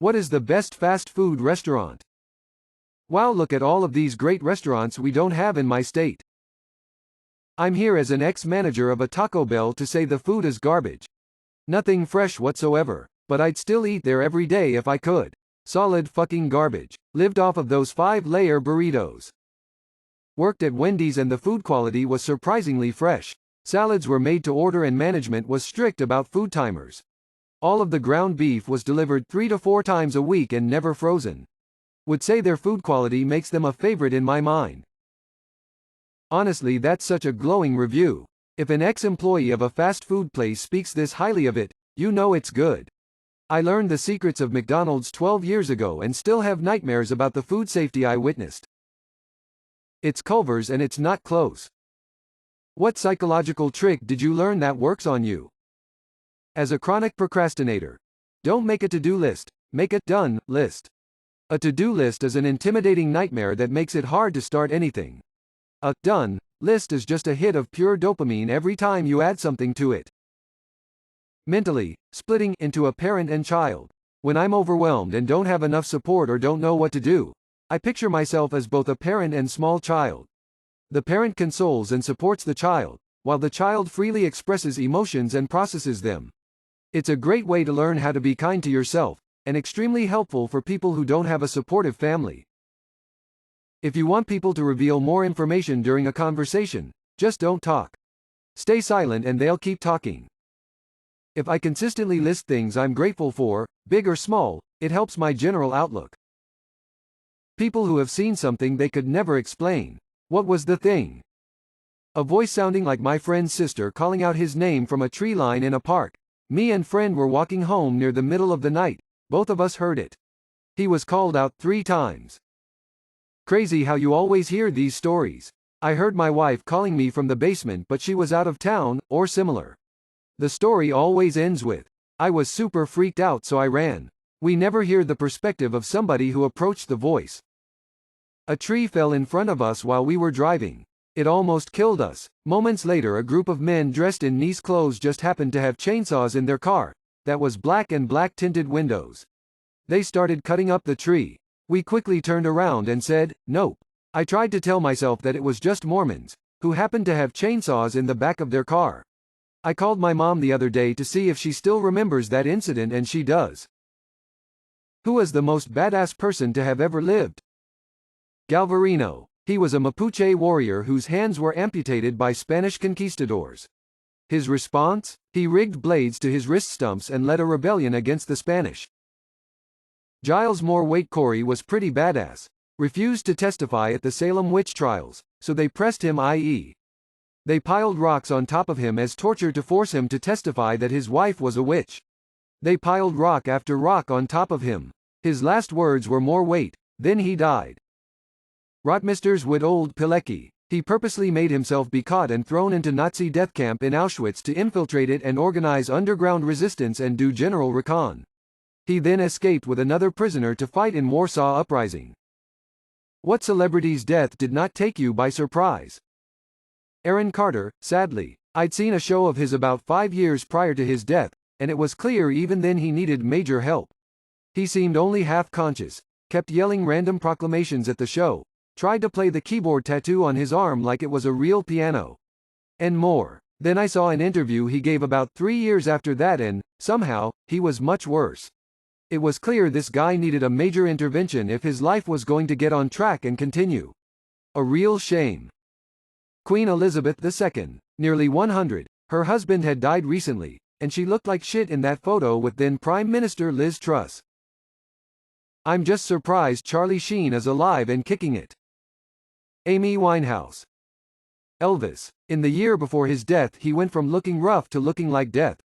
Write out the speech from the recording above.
What is the best fast food restaurant? Wow, look at all of these great restaurants we don't have in my state. I'm here as an ex-manager of a Taco Bell to say the food is garbage. Nothing fresh whatsoever, but I'd still eat there every day if I could. Solid fucking garbage. Lived off of those 5-layer burritos. Worked at Wendy's and the food quality was surprisingly fresh. Salads were made to order and management was strict about food timers. All of the ground beef was delivered 3 to 4 times a week and never frozen. Would say their food quality makes them a favorite in my mind. Honestly, that's such a glowing review. If an ex-employee of a fast food place speaks this highly of it, you know it's good. I learned the secrets of McDonald's 12 years ago and still have nightmares about the food safety I witnessed. It's Culver's and it's not close. What psychological trick did you learn that works on you? As a chronic procrastinator, don't make a to-do list, make a done list. A to-do list is an intimidating nightmare that makes it hard to start anything. A done list is just a hit of pure dopamine every time you add something to it. Mentally, splitting into a parent and child. When I'm overwhelmed and don't have enough support or don't know what to do, I picture myself as both a parent and small child. The parent consoles and supports the child, while the child freely expresses emotions and processes them. It's a great way to learn how to be kind to yourself, and extremely helpful for people who don't have a supportive family. If you want people to reveal more information during a conversation, just don't talk. Stay silent and they'll keep talking. If I consistently list things I'm grateful for, big or small, it helps my general outlook. People who have seen something they could never explain. What was the thing? A voice sounding like my friend's sister calling out his name from a tree line in a park. Me and friend were walking home near the middle of the night. Both of us heard it. He was called out 3 times. Crazy how you always hear these stories. I heard my wife calling me from the basement but she was out of town, or similar. The story always ends with, I was super freaked out so I ran. We never hear the perspective of somebody who approached the voice. A tree fell in front of us while we were driving. It almost killed us. Moments later, a group of men dressed in nice clothes just happened to have chainsaws in their car, that was black and black tinted windows. They started cutting up the tree. We quickly turned around and said, nope. I tried to tell myself that it was just Mormons, who happened to have chainsaws in the back of their car. I called my mom the other day to see if she still remembers that incident and she does. Who is the most badass person to have ever lived? Galvarino. He was a Mapuche warrior whose hands were amputated by Spanish conquistadors. His response? He rigged blades to his wrist stumps and led a rebellion against the Spanish. Giles Moore Waite Corey was pretty badass. Refused to testify at the Salem witch trials, so they pressed him, i.e. they piled rocks on top of him as torture to force him to testify that his wife was a witch. They piled rock after rock on top of him. His last words were more weight, then he died. Rotmisters would old Pilecki. He purposely made himself be caught and thrown into Nazi death camp in Auschwitz to infiltrate it and organize underground resistance and do general recon. He then escaped with another prisoner to fight in Warsaw Uprising. What celebrity's death did not take you by surprise? Aaron Carter. Sadly, I'd seen a show of his about 5 years prior to his death, and it was clear even then he needed major help. He seemed only half conscious, kept yelling random proclamations at the show, tried to play the keyboard tattoo on his arm like it was a real piano, and more. Then I saw an interview he gave about 3 years after that and, somehow, he was much worse. It was clear this guy needed a major intervention if his life was going to get on track and continue. A real shame. Queen Elizabeth II, nearly 100, her husband had died recently, and she looked like shit in that photo with then Prime Minister Liz Truss. I'm just surprised Charlie Sheen is alive and kicking it. Amy Winehouse. Elvis. In the year before his death he went from looking rough to looking like death.